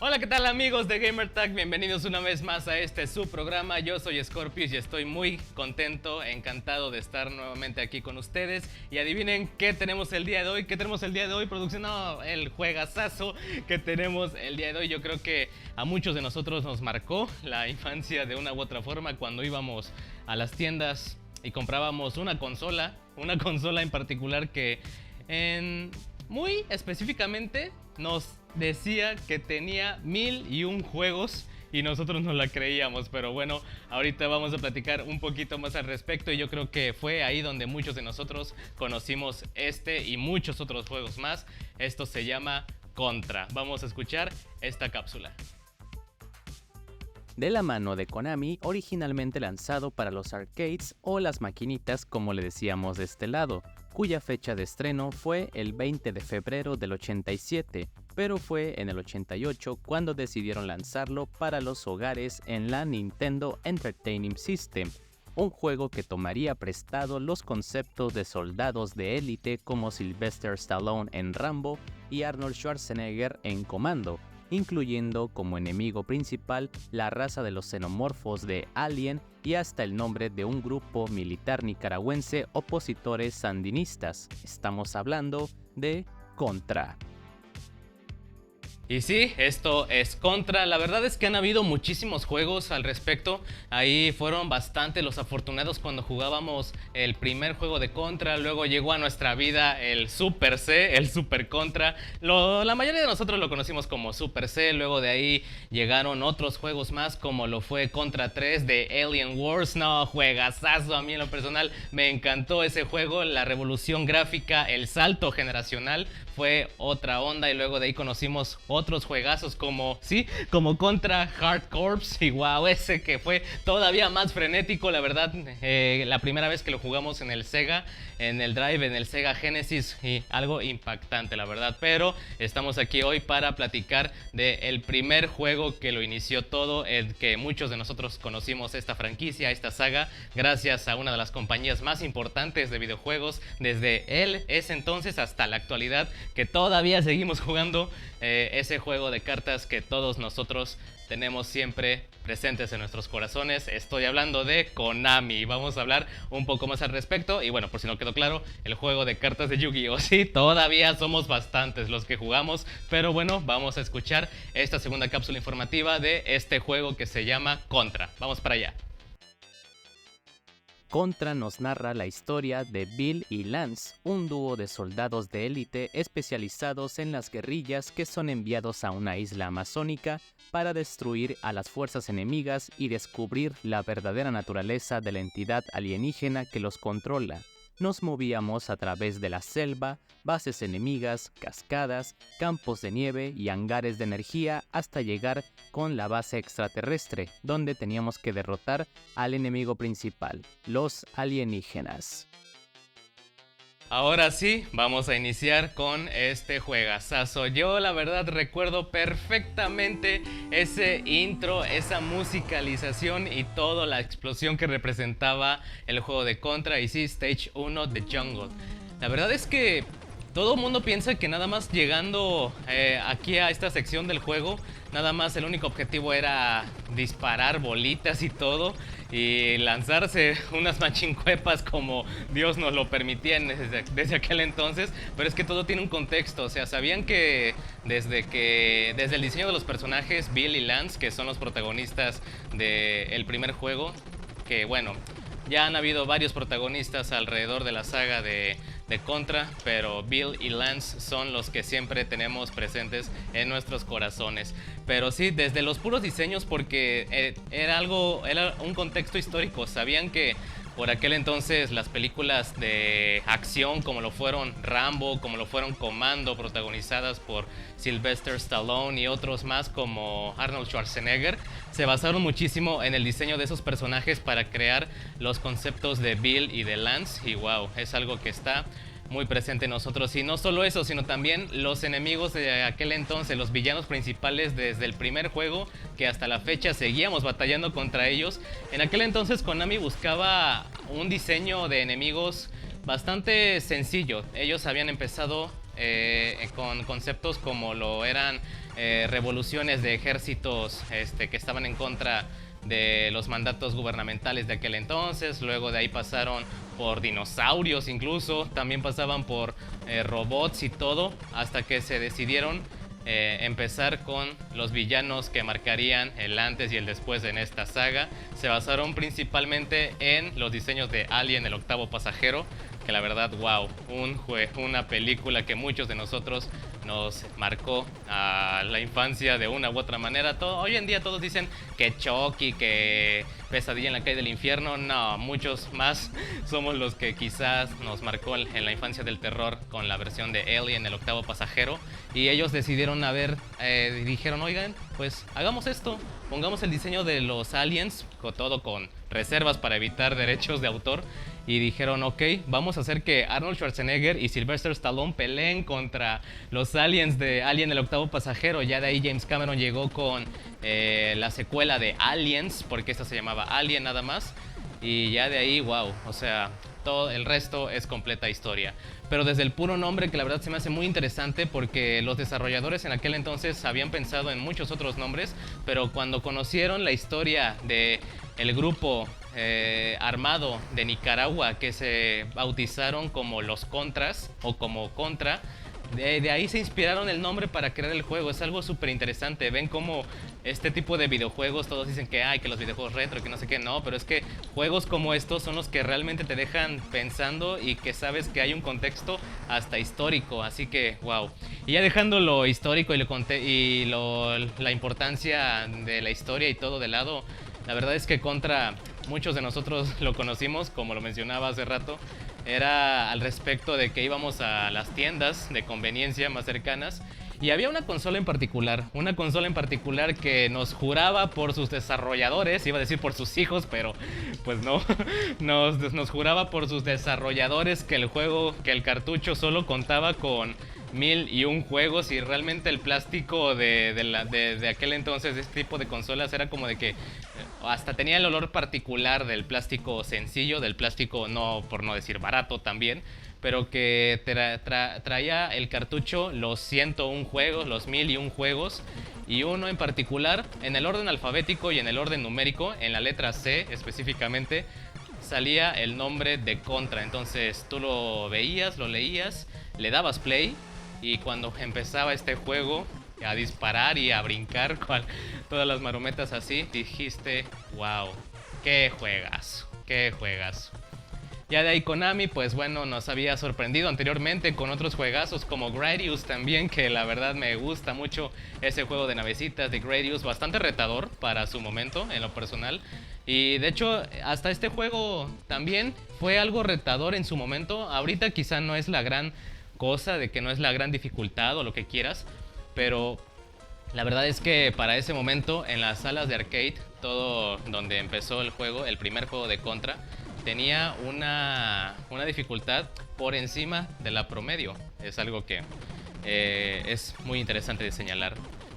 Hola, ¿qué tal amigos de GamerTag? Bienvenidos una vez más a su programa. Yo soy Scorpius y estoy muy contento, encantado de estar nuevamente aquí con ustedes. Y adivinen qué tenemos el día de hoy. ¿Qué tenemos el día de hoy? Producción, no, el juegazazo que tenemos el día de hoy. Yo creo que a muchos de nosotros nos marcó la infancia de una u otra forma cuando íbamos a las tiendas y comprábamos una consola en particular que muy específicamente nos decía que tenía 1001 juegos y nosotros no la creíamos, pero bueno, ahorita vamos a platicar un poquito más al respecto y yo creo que fue ahí donde muchos de nosotros conocimos y muchos otros juegos más. Esto se llama Contra. Vamos a escuchar esta cápsula. De la mano de Konami, originalmente lanzado para los arcades o las maquinitas como le decíamos de este lado, cuya fecha de estreno fue el 20 de febrero del 87, pero fue en el 88 cuando decidieron lanzarlo para los hogares en la Nintendo Entertainment System, un juego que tomaría prestado los conceptos de soldados de élite como Sylvester Stallone en Rambo y Arnold Schwarzenegger en Commando, incluyendo como enemigo principal la raza de los xenomorfos de Alien y hasta el nombre de un grupo militar nicaragüense opositores sandinistas. Estamos hablando de Contra. Y sí, esto es Contra. La verdad es que han habido muchísimos juegos al respecto. Ahí fueron bastante los afortunados cuando jugábamos el primer juego de Contra. Luego llegó a nuestra vida el Super C, el Super Contra. La mayoría de nosotros lo conocimos como Super C. Luego de ahí llegaron otros juegos más como lo fue Contra 3 de Alien Wars. No, juegazazo. A mí en lo personal me encantó ese juego. La revolución gráfica, el salto generacional fue otra onda. Y luego de ahí conocimos otros juegazos como Contra Hard Corps y wow, ese que fue todavía más frenético, la verdad. La primera vez que lo jugamos en el Sega, en el Drive, en el Sega Genesis, y algo impactante, la verdad. Pero estamos aquí hoy para platicar del primer juego que lo inició todo, el que muchos de nosotros conocimos esta franquicia, esta saga, gracias a una de las compañías más importantes de videojuegos desde ese entonces hasta la actualidad, que todavía seguimos jugando ese juego de cartas que todos nosotros tenemos siempre presentes en nuestros corazones. Estoy hablando de Konami. Vamos a hablar un poco más al respecto. Y bueno, por si no quedó claro, el juego de cartas de Yu-Gi-Oh! Sí, todavía somos bastantes los que jugamos. Pero bueno, vamos a escuchar esta segunda cápsula informativa de este juego que se llama Contra. Vamos para allá. Contra nos narra la historia de Bill y Lance, un dúo de soldados de élite especializados en las guerrillas que son enviados a una isla amazónica para destruir a las fuerzas enemigas y descubrir la verdadera naturaleza de la entidad alienígena que los controla. Nos movíamos a través de la selva, bases enemigas, cascadas, campos de nieve y hangares de energía hasta llegar con la base extraterrestre, donde teníamos que derrotar al enemigo principal, los alienígenas. Ahora sí, vamos a iniciar con este juegazazo. Yo la verdad recuerdo perfectamente ese intro, esa musicalización y toda la explosión que representaba el juego de Contra, y sí, Stage 1 de Jungle. La verdad es que todo el mundo piensa que nada más llegando aquí a esta sección del juego, nada más el único objetivo era disparar bolitas y todo y lanzarse unas machincuepas como Dios nos lo permitía desde aquel entonces. Pero es que todo tiene un contexto. O sea, sabían que desde el diseño de los personajes, Bill y Lance, que son los protagonistas del primer juego, que bueno, ya han habido varios protagonistas alrededor de la saga de Contra, pero Bill y Lance son los que siempre tenemos presentes en nuestros corazones. Pero sí, desde los puros diseños, porque era un contexto histórico. Sabían que por aquel entonces las películas de acción como lo fueron Rambo, como lo fueron Commando, protagonizadas por Sylvester Stallone y otros más como Arnold Schwarzenegger, se basaron muchísimo en el diseño de esos personajes para crear los conceptos de Bill y de Lance. Y wow, es algo que está muy presente en nosotros. Y no solo eso, sino también los enemigos de aquel entonces, los villanos principales desde el primer juego, que hasta la fecha seguíamos batallando contra ellos. En aquel entonces Konami buscaba un diseño de enemigos bastante sencillo. Ellos habían empezado con conceptos como lo eran revoluciones de ejércitos que estaban en contra de los mandatos gubernamentales de aquel entonces. Luego de ahí pasaron por dinosaurios, incluso también pasaban por robots y todo, hasta que se decidieron empezar con los villanos que marcarían el antes y el después en esta saga. Se basaron principalmente en los diseños de Alien, el octavo pasajero, que la verdad, wow, una película que muchos de nosotros nos marcó a la infancia de una u otra manera. Hoy en día todos dicen que Chucky, que Pesadilla en la calle del infierno. No, muchos más somos los que quizás nos marcó en la infancia del terror con la versión de Alien, el octavo pasajero. Y ellos decidieron dijeron, oigan, pues hagamos esto, pongamos el diseño de los aliens, todo con reservas para evitar derechos de autor. Y dijeron, ok, vamos a hacer que Arnold Schwarzenegger y Sylvester Stallone peleen contra los aliens de Alien el octavo pasajero. Ya de ahí James Cameron llegó con la secuela de Aliens, porque esta se llamaba Alien nada más. Y ya de ahí, wow, o sea, todo el resto es completa historia. Pero desde el puro nombre, que la verdad se me hace muy interesante, porque los desarrolladores en aquel entonces habían pensado en muchos otros nombres, pero cuando conocieron la historia de el grupo armado de Nicaragua, que se bautizaron como los Contras o como Contra, de ahí se inspiraron el nombre para crear el juego. Es algo súper interesante. Ven cómo este tipo de videojuegos, todos dicen que hay que los videojuegos retro, que no sé qué, no, pero es que juegos como estos son los que realmente te dejan pensando y que sabes que hay un contexto hasta histórico. Así que, wow. Y ya dejando lo histórico y la importancia de la historia y todo de lado, la verdad es que Contra, muchos de nosotros lo conocimos, como lo mencionaba hace rato, era al respecto de que íbamos a las tiendas de conveniencia más cercanas y había una consola en particular que nos juraba por sus desarrolladores, iba a decir por sus hijos, pero pues no, nos juraba por sus desarrolladores que el cartucho solo contaba con 1001 juegos, y realmente el plástico de aquel entonces de este tipo de consolas era como de que hasta tenía el olor particular del plástico sencillo, del plástico no, por no decir barato también, pero que traía el cartucho los 101 juegos, los 1001 juegos, y uno en particular en el orden alfabético y en el orden numérico, en la letra C específicamente, salía el nombre de Contra. Entonces tú lo veías, lo leías, le dabas play, y cuando empezaba este juego a disparar y a brincar con todas las marometas así, dijiste, wow, qué juegas, qué juegas. Ya de ahí Konami, pues bueno, nos había sorprendido anteriormente con otros juegazos como Gradius también, que la verdad me gusta mucho ese juego de navecitas de Gradius, bastante retador para su momento en lo personal. Y de hecho, hasta este juego también fue algo retador en su momento. Ahorita quizá no es la gran cosa, de que no es la gran dificultad o lo que quieras, pero la verdad es que para ese momento en las salas de arcade, todo donde empezó el juego, el primer juego de Contra, tenía una dificultad por encima de la promedio. Es algo que es muy interesante de señalar.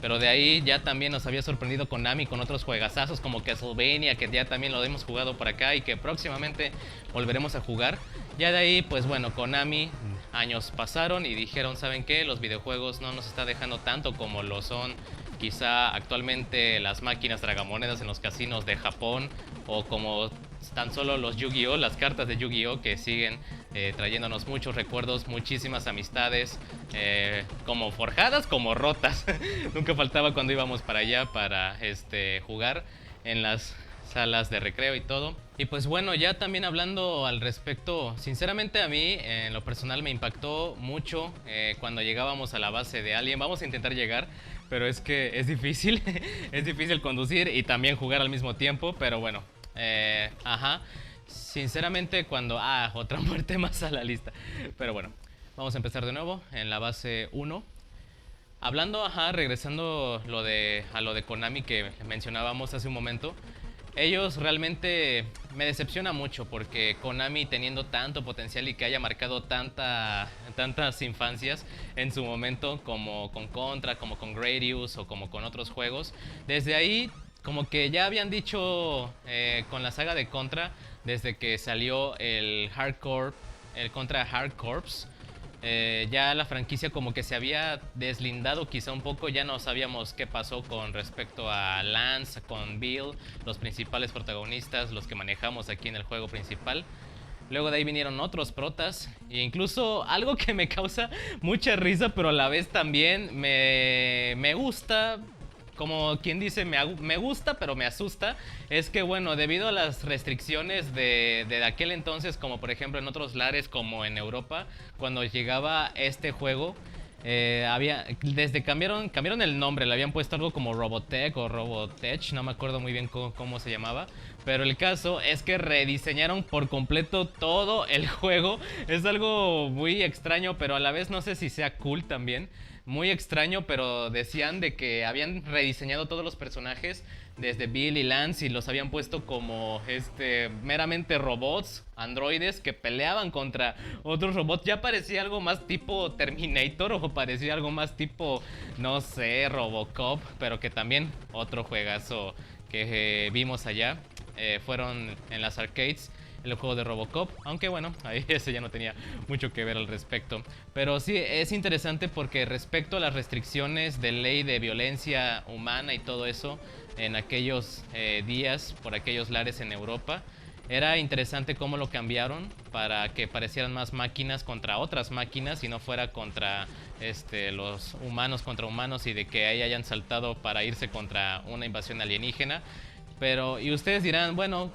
Pero de ahí ya también nos había sorprendido Konami con otros juegazazos como Castlevania, que ya también lo hemos jugado por acá y que próximamente volveremos a jugar. Ya de ahí, pues bueno, Konami, años pasaron y dijeron, ¿saben qué? Los videojuegos no nos está dejando tanto como lo son quizá actualmente las máquinas tragamonedas en los casinos de Japón, o como tan solo los Yu-Gi-Oh, las cartas de Yu-Gi-Oh, que siguen trayéndonos muchos recuerdos, muchísimas amistades, como forjadas como rotas. Nunca faltaba cuando íbamos para allá para jugar en las salas de recreo y todo. Y pues bueno, ya también hablando al respecto, sinceramente a mí en lo personal me impactó mucho cuando llegábamos a la base de Alien. Vamos a intentar llegar, pero es que es difícil, es difícil conducir y también jugar al mismo tiempo, pero bueno, sinceramente cuando... otra muerte más a la lista. Pero bueno, vamos a empezar de nuevo en la base 1. Hablando, regresando a lo de Konami que mencionábamos hace un momento. Ellos realmente me decepciona mucho porque Konami, teniendo tanto potencial y que haya marcado tantas infancias en su momento, como con Contra, como con Gradius o como con otros juegos, desde ahí como que ya habían dicho con la saga de Contra, desde que salió el Contra Hard Corps, ya la franquicia como que se había deslindado quizá un poco, ya no sabíamos qué pasó con respecto a Lance, con Bill, los principales protagonistas, los que manejamos aquí en el juego principal. Luego de ahí vinieron otros protas, e incluso algo que me causa mucha risa, pero a la vez también me gusta, como quien dice, me gusta pero me asusta, es que bueno, debido a las restricciones de aquel entonces, como por ejemplo en otros lares como en Europa, cuando llegaba este juego, cambiaron el nombre, le habían puesto algo como Robotech o Robotech, no me acuerdo muy bien cómo se llamaba, pero el caso es que rediseñaron por completo todo el juego. Es algo muy extraño, pero a la vez no sé si sea cool también. Muy extraño, pero decían de que habían rediseñado todos los personajes, desde Bill y Lance, y los habían puesto como meramente robots, androides que peleaban contra otros robots. Ya parecía algo más tipo Terminator o parecía algo más tipo, no sé, Robocop, pero que también otro juegazo que vimos allá fueron en las arcades, el juego de Robocop, aunque bueno, ahí ese ya no tenía mucho que ver al respecto. Pero sí, es interesante porque respecto a las restricciones de ley de violencia humana y todo eso en aquellos días, por aquellos lares en Europa, era interesante cómo lo cambiaron para que parecieran más máquinas contra otras máquinas y no fuera contra los humanos contra humanos, y de que ahí hayan saltado para irse contra una invasión alienígena. Pero, y ustedes dirán, bueno,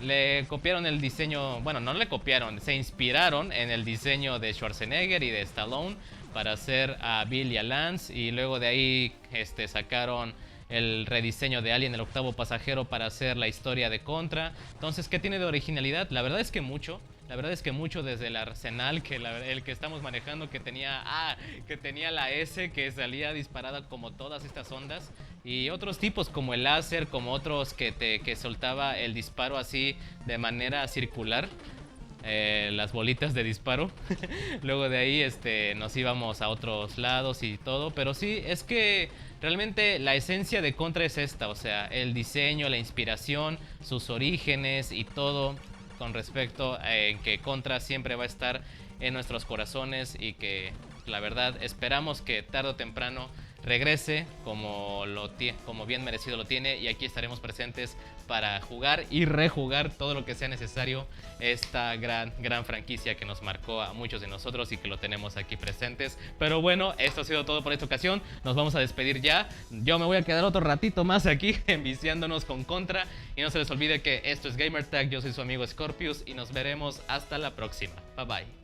le copiaron el diseño, bueno, no le copiaron, se inspiraron en el diseño de Schwarzenegger y de Stallone para hacer a Bill y a Lance, y luego de ahí sacaron el rediseño de Alien, el octavo pasajero, para hacer la historia de Contra. Entonces, ¿qué tiene de originalidad? La verdad es que mucho. La verdad es que mucho, desde el arsenal, el que estamos manejando, que tenía la S que salía disparada como todas estas ondas, y otros tipos como el láser, como otros que soltaba el disparo así de manera circular, las bolitas de disparo. Luego de ahí nos íbamos a otros lados y todo, pero sí, es que realmente la esencia de Contra es esta, o sea, el diseño, la inspiración, sus orígenes y todo, con respecto a que Contra siempre va a estar en nuestros corazones, y que la verdad esperamos que tarde o temprano regrese como bien merecido lo tiene, y aquí estaremos presentes para jugar y rejugar todo lo que sea necesario esta gran franquicia que nos marcó a muchos de nosotros y que lo tenemos aquí presentes. Pero bueno, esto ha sido todo por esta ocasión, nos vamos a despedir ya. Yo me voy a quedar otro ratito más aquí enviciándonos con Contra, y no se les olvide que esto es Gamertag, yo soy su amigo Scorpius y nos veremos hasta la próxima. Bye bye.